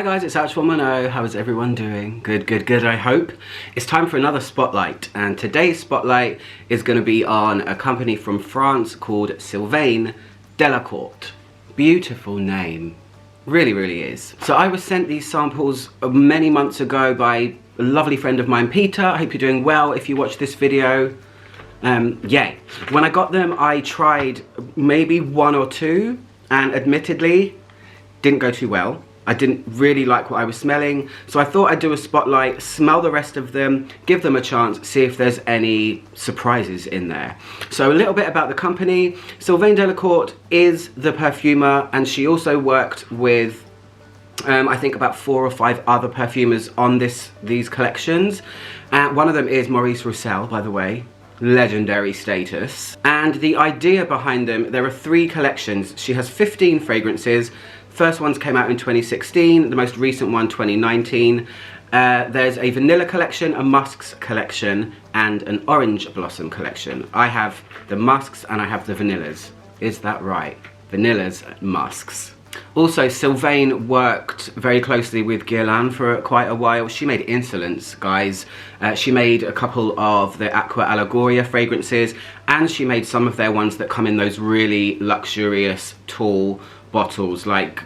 guys, it's Ouch110. How is everyone doing? Good, good, good, I hope. It's time for another spotlight, and today's spotlight is going to be on a company from France called SYLVAINE DELACOURTE. Beautiful name. Really, really is. So I was sent these samples many months ago by a lovely friend of mine, Peter. I hope you're doing well if you watch this video. Yay. When I got them, I tried maybe one or two, and admittedly, didn't go too well. I didn't really like what I was smelling, so I thought I'd do a spotlight, smell the rest of them, give them a chance, see if there's any surprises in there. So a little bit about the company. SYLVAINE DELACOURTE is the perfumer, and she also worked with I think about 4 or 5 other perfumers on these collections. One of them is Maurice Roussel, by the way. Legendary status. And the idea behind them, there are 3 collections. She has 15 fragrances. First ones came out in 2016, the most recent one 2019. There's a vanilla collection, a musks collection, and an orange blossom collection. I have the musks and I have the vanillas. Is that right? Vanillas and musks. Also, SYLVAINE worked very closely with Guerlain for quite a while. She made Insolence, guys. She made a couple of the Aqua Allegoria fragrances, and she made some of their ones that come in those really luxurious, tall bottles, like,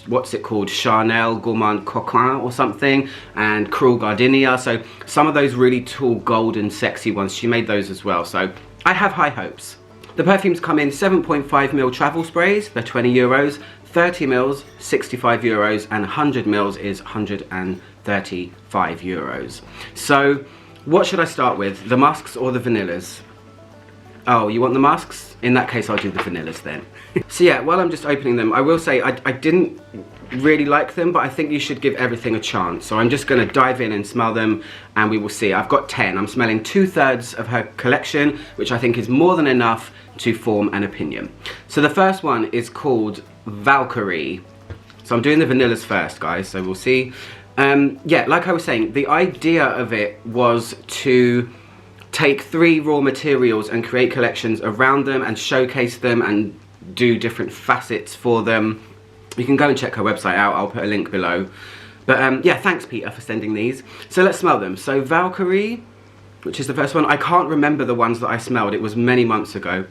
what's it called? Chanel Gourmand Coquin or something, and Cruel Gardenia. So some of those really tall, golden, sexy ones, she made those as well. So I have high hopes. The perfumes come in 7.5ml travel sprays, they're 20 euros, 30 mils, 65 euros, and 100 mils is 135 euros. So what should I start with, the musks or the vanillas? Oh, you want the musks? In that case, I'll do the vanillas then. So yeah, while I'm just opening them, I will say I didn't really like them, but I think you should give everything a chance. So I'm just going to dive in and smell them, and we will see. I've got 10. I'm smelling 2/3 of her collection, which I think is more than enough to form an opinion. So the first one is called Valkyrie. So I'm doing the vanillas first, guys, so we'll see. Yeah, like I was saying, the idea of it was to take 3 raw materials and create collections around them and showcase them and do different facets for them. You can go and check her website out, I'll put a link below. But yeah, thanks Peter for sending these. So let's smell them. So Valkyrie, which is the first one. I can't remember the ones that I smelled, it was many months ago.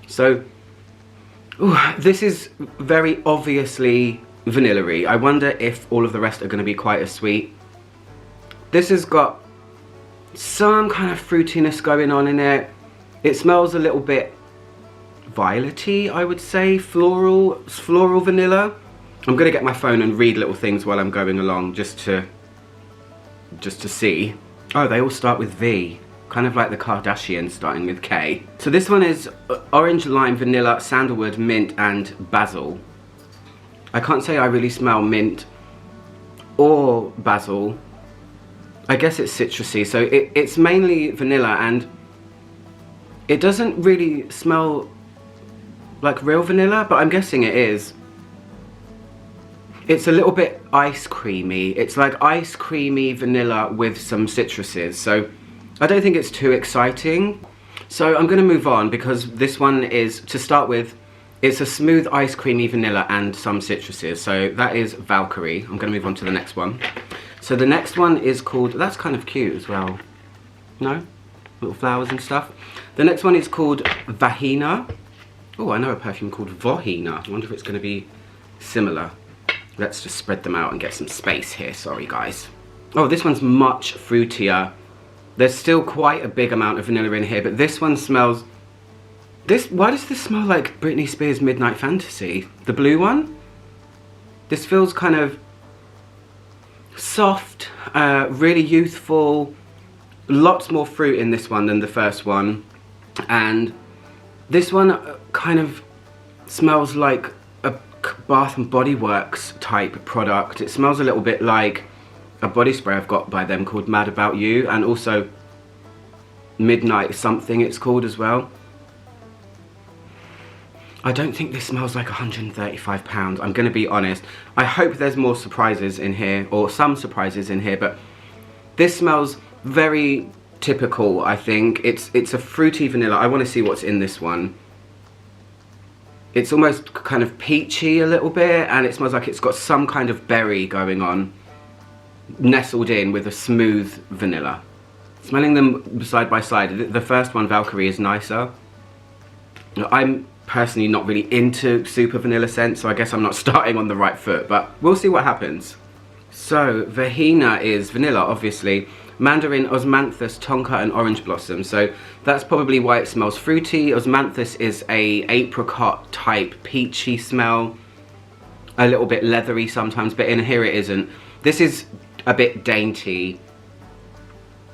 So, ooh, this is very obviously vanilla-y. I wonder if all of the rest are going to be quite as sweet. This has got some kind of fruitiness going on in it. It smells a little bit violety, I would say, floral vanilla. I'm gonna get my phone and read little things while I'm going along just to see. Oh, they all start with V, kind of like the Kardashians starting with K. So this one is orange, lime, vanilla, sandalwood, mint, and basil. I can't say I really smell mint or basil. I guess it's citrusy, so it's mainly vanilla, and it doesn't really smell like real vanilla, but I'm guessing it is. It's a little bit ice creamy. It's like ice creamy vanilla with some citruses, so I don't think it's too exciting. So I'm going to move on, because this one is, to start with, it's a smooth ice creamy vanilla and some citruses, so that is Valkyrie. I'm going to move on to the next one. So the next one is called, that's kind of cute as well, no? Little flowers and stuff. The next one is called Vahina. Oh, I know a perfume called Vohina. I wonder if it's going to be similar. Let's just spread them out and get some space here, sorry guys. Oh, this one's much fruitier. There's still quite a big amount of vanilla in here, but this one smells, why does this smell like Britney Spears' Midnight Fantasy? The blue one? This feels kind of soft, really youthful, lots more fruit in this one than the first one, and this one kind of smells like a Bath and Body Works type product. It smells a little bit like a body spray I've got by them called Mad About You, and also Midnight something it's called as well. I don't think this smells like £135, I'm gonna be honest. I hope there's more surprises in here, or some surprises in here, but this smells very typical, I think. It's a fruity vanilla. I want to see what's in this one. It's almost kind of peachy a little bit, and it smells like it's got some kind of berry going on, nestled in with a smooth vanilla. Smelling them side by side, the first one, Valkyrie, is nicer. I'm personally not really into super vanilla scents, so I guess I'm not starting on the right foot, but we'll see what happens. So, Vahina is vanilla, obviously. Mandarin, osmanthus, tonka, and orange blossom. So that's probably why it smells fruity. Osmanthus is a apricot type peachy smell. A little bit leathery sometimes, but in here it isn't. This is a bit dainty.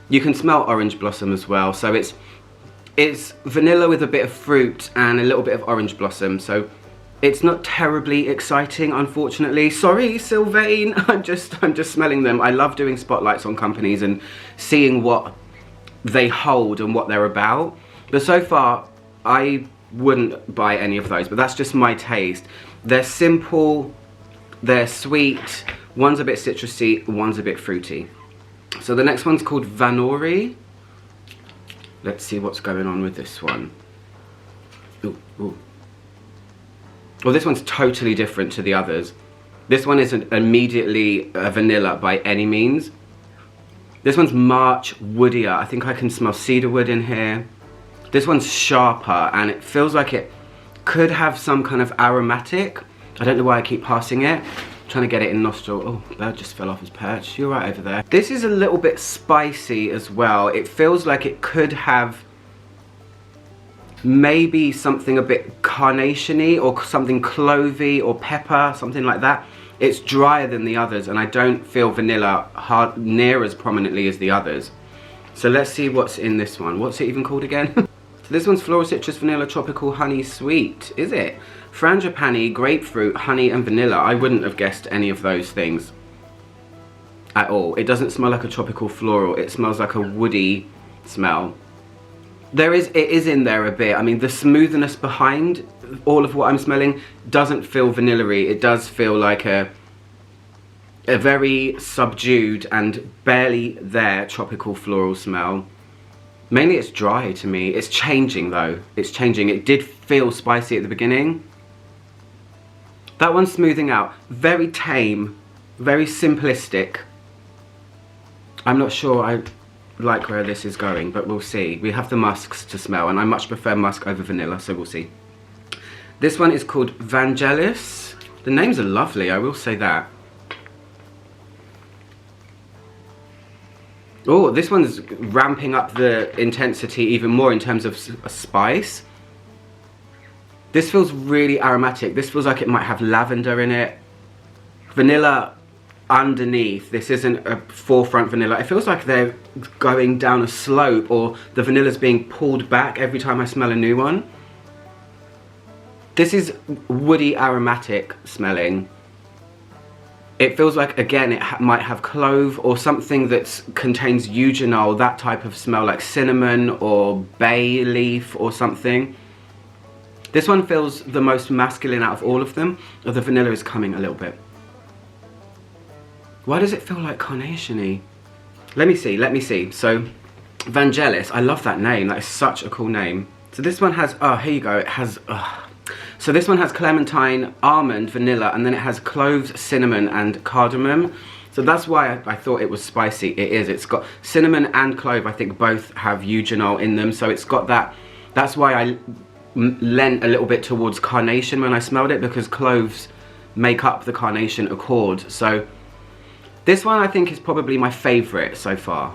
You can smell orange blossom as well. So it's vanilla with a bit of fruit and a little bit of orange blossom. So it's not terribly exciting, unfortunately. Sorry, Sylvain. I'm just smelling them. I love doing spotlights on companies and seeing what they hold and what they're about. But so far, I wouldn't buy any of those, but that's just my taste. They're simple, they're sweet. One's a bit citrusy, one's a bit fruity. So the next one's called Vanori. Let's see what's going on with this one. Ooh, ooh. Well, this one's totally different to the others. This one isn't immediately vanilla by any means. This one's March woodier. I think I can smell cedarwood in here. This one's sharper, and it feels like it could have some kind of aromatic. I don't know why I keep passing it. I'm trying to get it in nostril. Oh, bird just fell off his perch. You're right over there. This is a little bit spicy as well. It feels like it could have maybe something a bit carnation-y or something clovey or pepper, something like that. It's drier than the others, and I don't feel vanilla near as prominently as the others. So let's see what's in this one. What's it even called again? So this one's floral citrus vanilla tropical honey sweet. Is it? Frangipani, grapefruit, honey and vanilla. I wouldn't have guessed any of those things at all. It doesn't smell like a tropical floral. It smells like a woody smell. It is in there a bit. I mean, the smoothness behind all of what I'm smelling doesn't feel vanilla-y. It does feel like a very subdued and barely there tropical floral smell. Mainly it's dry to me. It's changing though. It's changing. It did feel spicy at the beginning. That one's smoothing out. Very tame, very simplistic. I'm not sure I like where this is going, but we'll see. We have the musks to smell, and I much prefer musk over vanilla, so we'll see. This one is called Vangelis. The names are lovely, I will say that. Oh, this one's ramping up the intensity even more in terms of spice. This feels really aromatic. This feels like it might have lavender in it. Vanilla underneath. This isn't a forefront vanilla. It feels like they're going down a slope, or the vanilla's being pulled back every time I smell a new one. This is woody aromatic smelling. It feels like, again, it might have clove or something that contains eugenol, that type of smell, like cinnamon or bay leaf or something. This one feels the most masculine out of all of them. Oh, the vanilla is coming a little bit. Why does it feel like carnation-y? Let me see. So, Vangelis, I love that name. That is such a cool name. So this one has, oh, here you go. It has, so this one has clementine, almond, vanilla, and then it has cloves, cinnamon, and cardamom. So that's why I thought it was spicy. It is. It's got cinnamon and clove. I think both have eugenol in them. So it's got that. That's why I lent a little bit towards carnation when I smelled it, because cloves make up the carnation accord. So this one I think is probably my favourite so far.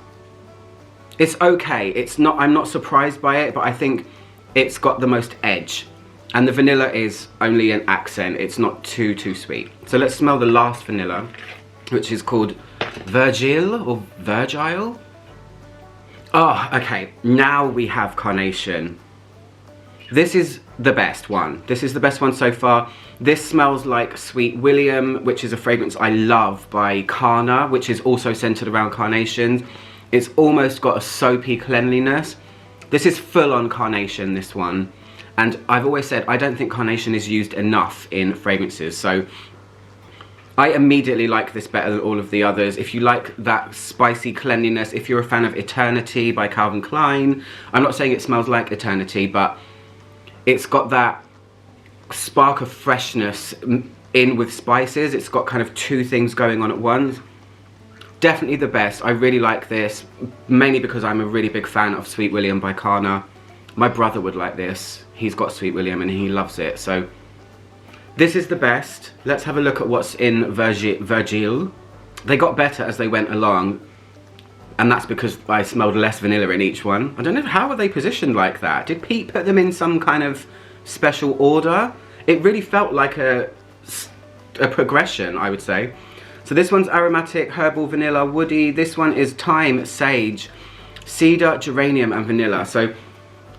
It's okay. It's not. I'm not surprised by it, but I think it's got the most edge. And the vanilla is only an accent. It's not too sweet. So let's smell the last vanilla, which is called Virgil or Virgile. Oh, okay. Now we have carnation. This is the best one. This is the best one so far. This smells like Sweet William, which is a fragrance I love by Carna, which is also centered around carnations. It's almost got a soapy cleanliness. This is full on carnation, this one. And I've always said, I don't think carnation is used enough in fragrances. So I immediately like this better than all of the others. If you like that spicy cleanliness, if you're a fan of Eternity by Calvin Klein, I'm not saying it smells like Eternity, but it's got that spark of freshness in with spices. It's got kind of two things going on at once. Definitely the best. I really like this, mainly because I'm a really big fan of Sweet William by Kana. My brother would like this. He's got Sweet William and he loves it. So this is the best. Let's have a look at what's in Virgile. They got better as they went along, and that's because I smelled less vanilla in each one. I don't know, how are they positioned like that? Did Pete put them in some kind of special order? It really felt like a progression, I would say. So this one's aromatic, herbal, vanilla, woody. This one is thyme, sage, cedar, geranium, and vanilla. So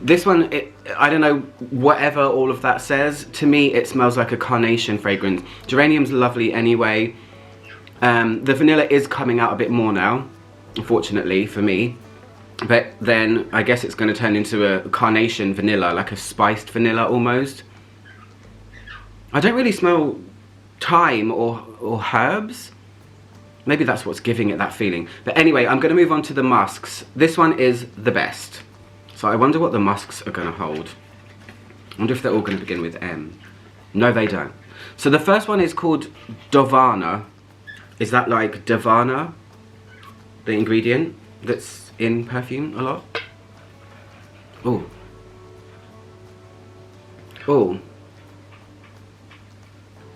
this one, I don't know, whatever all of that says, to me it smells like a carnation fragrance. Geranium's lovely anyway. The vanilla is coming out a bit more now, unfortunately for me. But then I guess it's going to turn into a carnation vanilla, like a spiced vanilla almost. I don't really smell thyme or herbs. Maybe that's what's giving it that feeling. But anyway, I'm going to move on to the musks. This one is the best. So I wonder what the musks are going to hold. I wonder if they're all going to begin with M. No, they don't. So the first one is called Dovana. Is that like Davana? The ingredient that's in perfume a lot? Oh. Oh.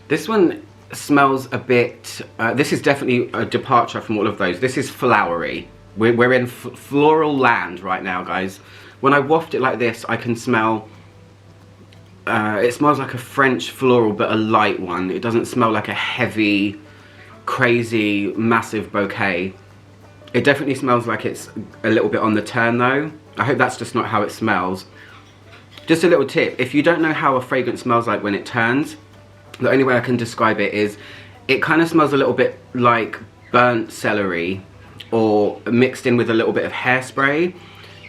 This one smells a bit, this is definitely a departure from all of those. This is flowery. We're in floral land right now, guys. When I waft it like this, I can smell, it smells like a French floral, but a light one. It doesn't smell like a heavy, crazy, massive bouquet. It definitely smells like it's a little bit on the turn though. I hope that's just not how it smells. Just a little tip, if you don't know how a fragrance smells like when it turns, the only way I can describe it is, it kind of smells a little bit like burnt celery or mixed in with a little bit of hairspray.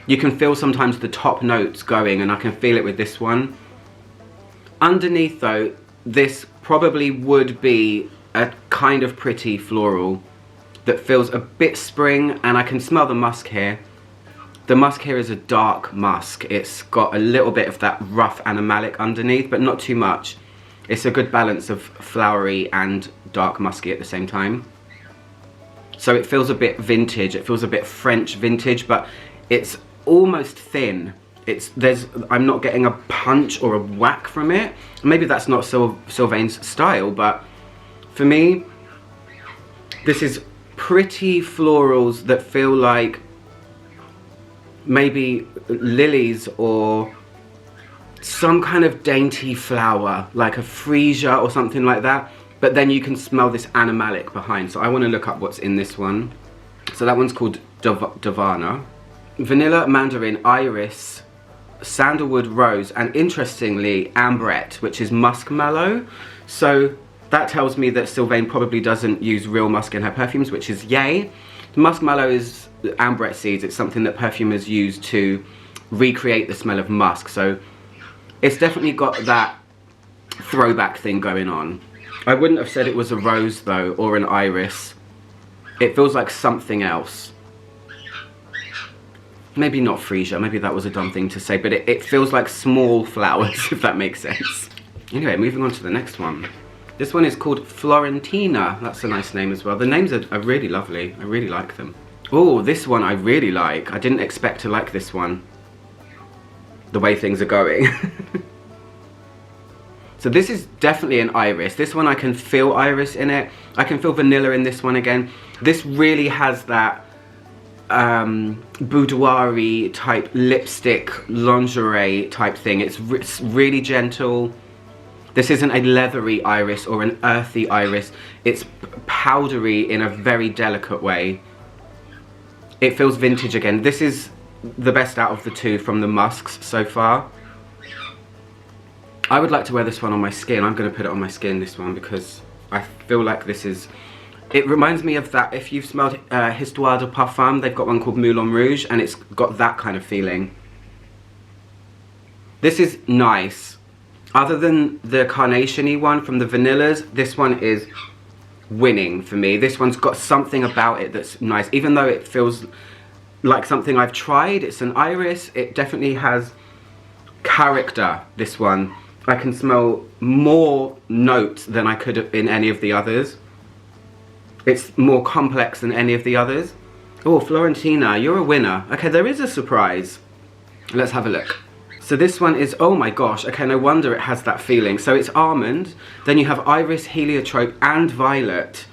You can feel sometimes the top notes going, and I can feel it with this one. Underneath though, this probably would be a kind of pretty floral that feels a bit spring, and I can smell the musk here. The musk here is a dark musk. It's got a little bit of that rough animalic underneath, but not too much. It's a good balance of flowery and dark musky at the same time. So it feels a bit vintage, it feels a bit French vintage, but it's almost thin. I'm not getting a punch or a whack from it. Maybe that's not Sylvaine's style, but for me, this is pretty florals that feel like maybe lilies or some kind of dainty flower, like a freesia or something like that, but then you can smell this animalic behind. So I want to look up what's in this one. So that one's called Davana. Vanilla, mandarin, iris, sandalwood, rose, and interestingly, ambrette, which is muskmallow. So that tells me that Sylvaine probably doesn't use real musk in her perfumes, which is yay. Muskmallow is ambrette seeds. It's something that perfumers use to recreate the smell of musk. So it's definitely got that throwback thing going on. I wouldn't have said it was a rose though, or an iris. It feels like something else. Maybe not freesia, maybe that was a dumb thing to say, but it feels like small flowers, if that makes sense. Anyway, moving on to the next one. This one is called Florentina. That's a nice name as well. The names are really lovely. I really like them. Oh, this one I really like. I didn't expect to like this one, the way things are going. So this is definitely an iris. This one I can feel iris in it. I can feel vanilla in this one again. This really has that boudoir-y type lipstick, lingerie type thing. It's really gentle. This isn't a leathery iris or an earthy iris. It's powdery in a very delicate way. It feels vintage again. This is the best out of the two from the musks so far. I would like to wear this one on my skin. I'm going to put it on my skin, this one, because I feel like this is... It reminds me of that, if you've smelled Histoire de Parfum, they've got one called Moulin Rouge, and it's got that kind of feeling. This is nice. Other than the carnation-y one from the vanillas, this one is winning for me. This one's got something about it that's nice. Even though it feels like something I've tried, it's an iris, it definitely has character, this one. I can smell more notes than I could in any of the others. It's more complex than any of the others. Oh, Florentina, you're a winner. Okay, there is a surprise. Let's have a look. So this one is, oh my gosh, okay, no wonder it has that feeling. So it's almond, then you have iris, heliotrope, and violet.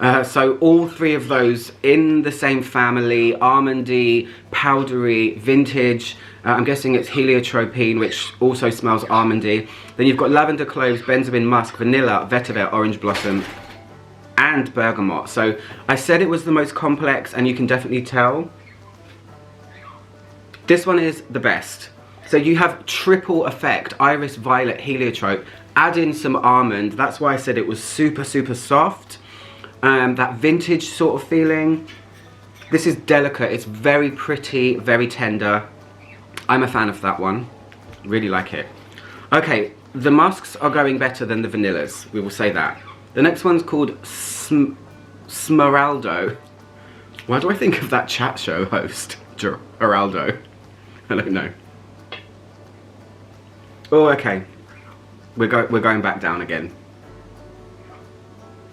So all three of those in the same family, almondy, powdery, vintage. I'm guessing it's heliotropine, which also smells almondy. Then you've got lavender, cloves, benzoin, musk, vanilla, vetiver, orange blossom, and bergamot. So I said it was the most complex, and you can definitely tell. This one is the best. So you have triple effect, iris, violet, heliotrope, add in some almond. That's why I said it was super, super soft. That vintage sort of feeling. This is delicate, it's very pretty, very tender. I'm a fan of that one, really like it. Okay, the musks are going better than the vanillas, we will say that. The next one's called Smeraldo. Why do I think of that chat show host, Geraldo? I don't know. Oh, okay. We're going back down again.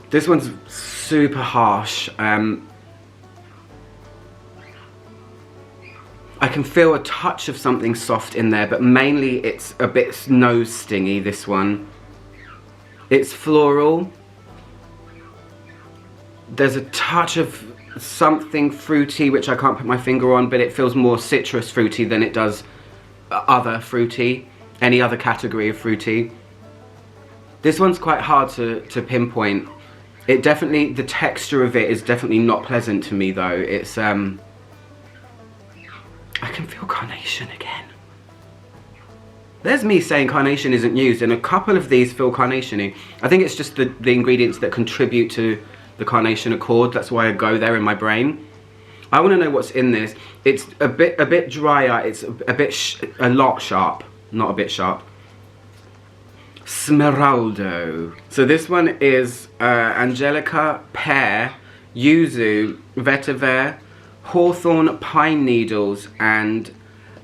This one's super harsh. I can feel a touch of something soft in there, but mainly it's a bit nose stingy, this one. It's floral. There's a touch of something fruity, which I can't put my finger on, but it feels more citrus fruity than it does other fruity, any other category of fruity. This one's quite hard to pinpoint. It definitely, the texture of it is definitely not pleasant to me though. It's, I can feel carnation again. There's me saying carnation isn't used, and a couple of these feel carnation-y. I think it's just the ingredients that contribute to the carnation accord. That's why I go there in my brain. I want to know what's in this. It's a bit drier. It's a lot sharp, not a bit sharp. Smeraldo. So this one is Angelica, pear, yuzu, vetiver, hawthorn, pine needles, and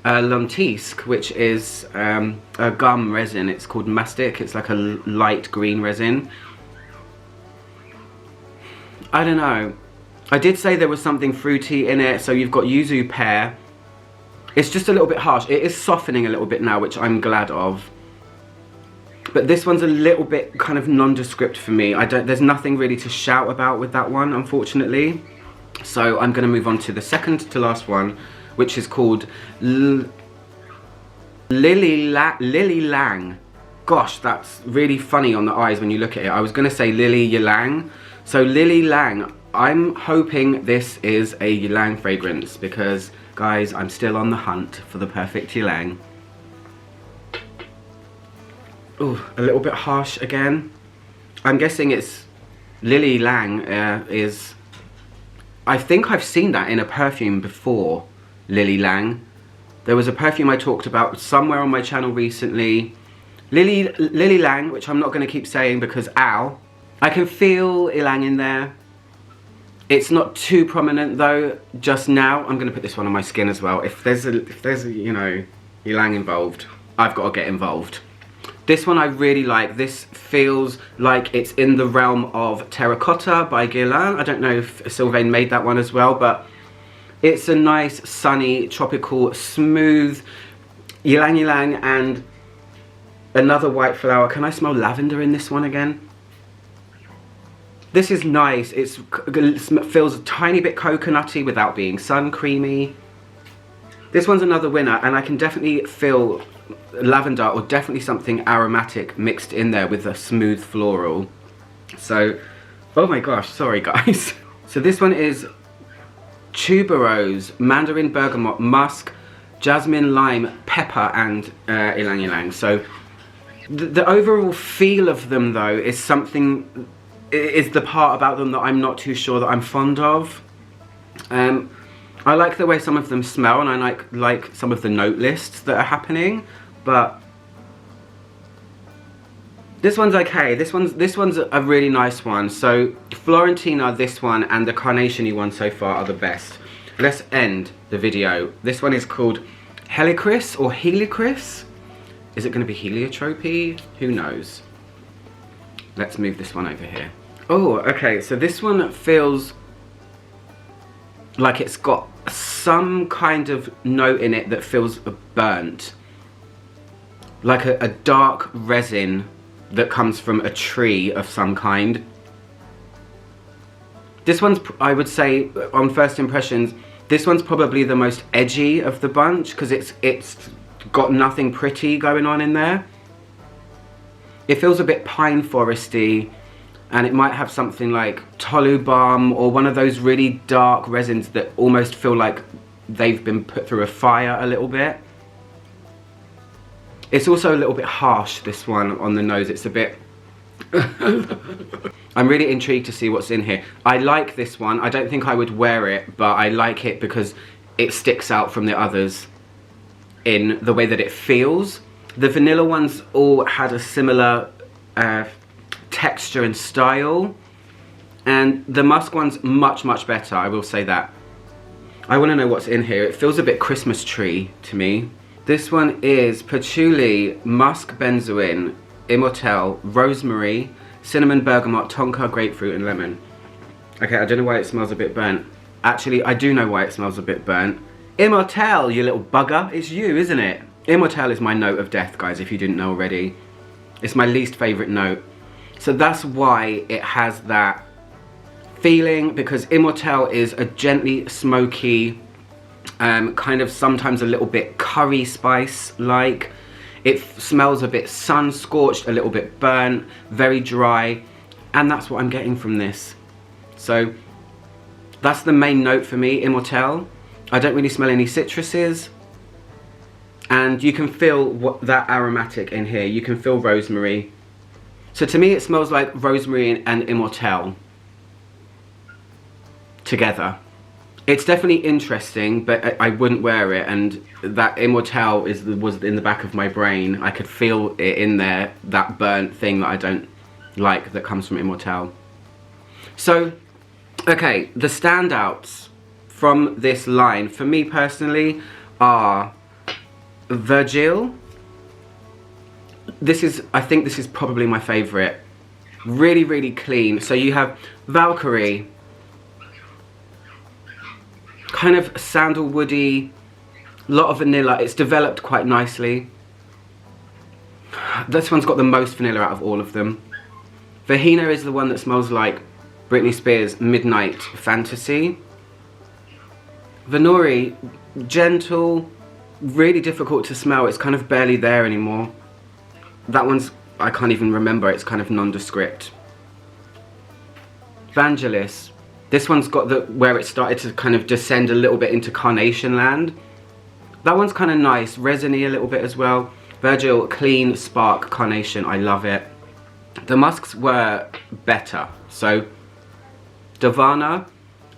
lentisque, which is a gum resin. It's called mastic. It's like a light green resin. I don't know. I did say there was something fruity in it. So you've got yuzu, pear. It's just a little bit harsh. It is softening a little bit now, which I'm glad of. But this one's a little bit kind of nondescript for me. There's nothing really to shout about with that one, unfortunately. So I'm going to move on to the second to last one, which is called Lily Lang. Gosh, that's really funny on the eyes when you look at it. I was going to say Lily Ylang. So Lily Lang, I'm hoping this is a ylang fragrance because, guys, I'm still on the hunt for the perfect ylang. Ooh, a little bit harsh again. I'm guessing it's Lily Lang is... I think I've seen that in a perfume before, Lily Lang. There was a perfume I talked about somewhere on my channel recently. Lily Lang, which I'm not going to keep saying because ow. I can feel ylang in there. It's not too prominent though just now. I'm going to put this one on my skin as well. If there's a you know, ylang involved, I've got to get involved. This one I really like. This feels like it's in the realm of Terracotta by Guerlain. I don't know if Sylvain made that one as well, but it's a nice, sunny, tropical, smooth ylang ylang and another white flower. Can I smell lavender in this one again? This is nice. It feels a tiny bit coconutty without being sun creamy. This one's another winner, and I can definitely feel lavender or definitely something aromatic mixed in there with a smooth floral. So, oh my gosh, sorry guys. So this one is tuberose, mandarin, bergamot, musk, jasmine, lime, pepper, and ylang ylang. So the overall feel of them though is something, is the part about them that I'm not too sure that I'm fond of. I like the way some of them smell, and I like some of the note lists that are happening, but this one's okay. This one's a really nice one. So Florentina, this one, and the carnation-y one so far are the best. Let's end the video. This one is called Helichrys or Helichrys. Is it going to be heliotrope-y? Who knows? Let's move this one over here. Oh, okay, so this one feels like it's got some kind of note in it that feels burnt. Like a dark resin that comes from a tree of some kind. This one's, I would say, on first impressions, this one's probably the most edgy of the bunch because it's got nothing pretty going on in there. It feels a bit pine foresty, and it might have something like tolu balm or one of those really dark resins that almost feel like they've been put through a fire a little bit. It's also a little bit harsh, this one, on the nose. It's a bit... I'm really intrigued to see what's in here. I like this one. I don't think I would wear it, but I like it because it sticks out from the others in the way that it feels. The vanilla ones all had a similar texture and style, and the musk one's much, much better, I will say that. I want to know what's in here. It feels a bit Christmas tree to me. This one is patchouli, musk benzoin, immortelle, rosemary, cinnamon, bergamot, tonka, grapefruit and lemon. Okay, I don't know why it smells a bit burnt. Actually, I do know why it smells a bit burnt. Immortelle, you little bugger. It's you, isn't it? Immortelle is my note of death, guys, if you didn't know already. It's my least favourite note. So that's why it has that feeling, because immortelle is a gently smoky, kind of sometimes a little bit curry spice like. It smells a bit sun scorched, a little bit burnt, very dry, and that's what I'm getting from this. So that's the main note for me, immortelle. I don't really smell any citruses, and you can feel that aromatic in here. You can feel rosemary. So to me it smells like rosemary and immortelle together. It's definitely interesting, but I wouldn't wear it, and that immortelle was in the back of my brain. I could feel it in there, that burnt thing that I don't like that comes from immortelle. So, okay, the standouts from this line, for me personally, are Virgil. I think this is probably my favourite. Really, really clean. So you have Valkyrie, kind of sandalwoody, lot of vanilla. It's developed quite nicely. This one's got the most vanilla out of all of them. Vahina is the one that smells like Britney Spears' Midnight Fantasy. Venori, gentle, really difficult to smell. It's kind of barely there anymore. That one's, I can't even remember, it's kind of nondescript. Vangelis, this one's got where it started to kind of descend a little bit into Carnation Land. That one's kind of nice, resiny a little bit as well. Virgil, clean, spark, Carnation, I love it. The musks were better. So, Davana,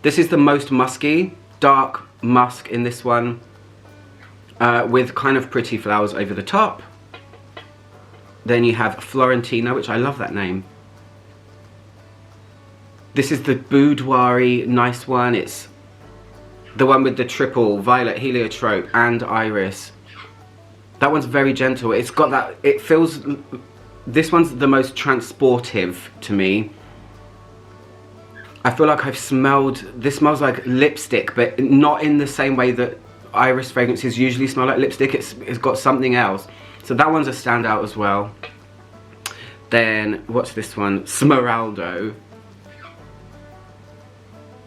this is the most musky, dark musk in this one, with kind of pretty flowers over the top. Then you have Florentina, which I love that name. This is the boudoir-y, nice one. It's the one with the triple, violet, heliotrope, and iris. That one's very gentle. It's got that, it feels, this one's the most transportive to me. I feel like I've smelled, this smells like lipstick, but not in the same way that iris fragrances usually smell like lipstick. It's got something else. So that one's a standout as well. Then, what's this one? Smeraldo.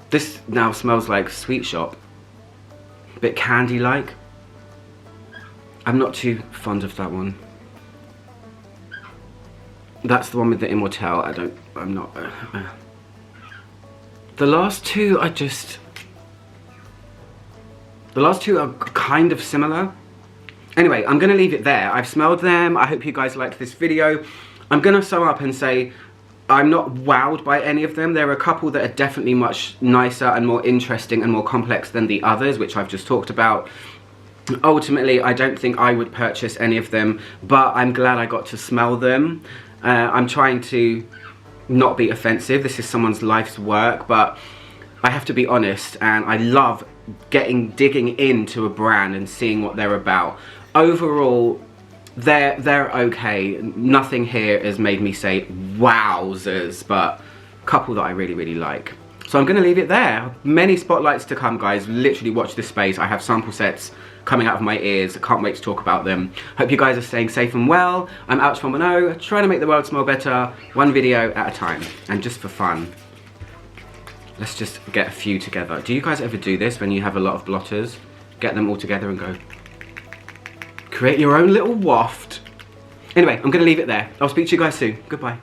This now smells like Sweet Shop. A bit candy-like. I'm not too fond of that one. That's the one with the immortelle. I'm not... The last two are just... The last two are kind of similar. Anyway, I'm going to leave it there. I've smelled them. I hope you guys liked this video. I'm going to sum up and say I'm not wowed by any of them. There are a couple that are definitely much nicer and more interesting and more complex than the others, which I've just talked about. Ultimately, I don't think I would purchase any of them, but I'm glad I got to smell them. I'm trying to not be offensive. This is someone's life's work, but I have to be honest, and I love digging into a brand and seeing what they're about. Overall, they're okay. Nothing here has made me say wowzers, but a couple that I really, really like. So I'm gonna leave it there. Many spotlights to come, guys. Literally watch this space. I have sample sets coming out of my ears. I can't wait to talk about them. Hope you guys are staying safe and well. I'm Ouch from Mono, trying to make the world smell better, one video at a time. And just for fun, let's just get a few together. Do you guys ever do this when you have a lot of blotters? Get them all together and go, create your own little waft. Anyway, I'm gonna leave it there. I'll speak to you guys soon. Goodbye.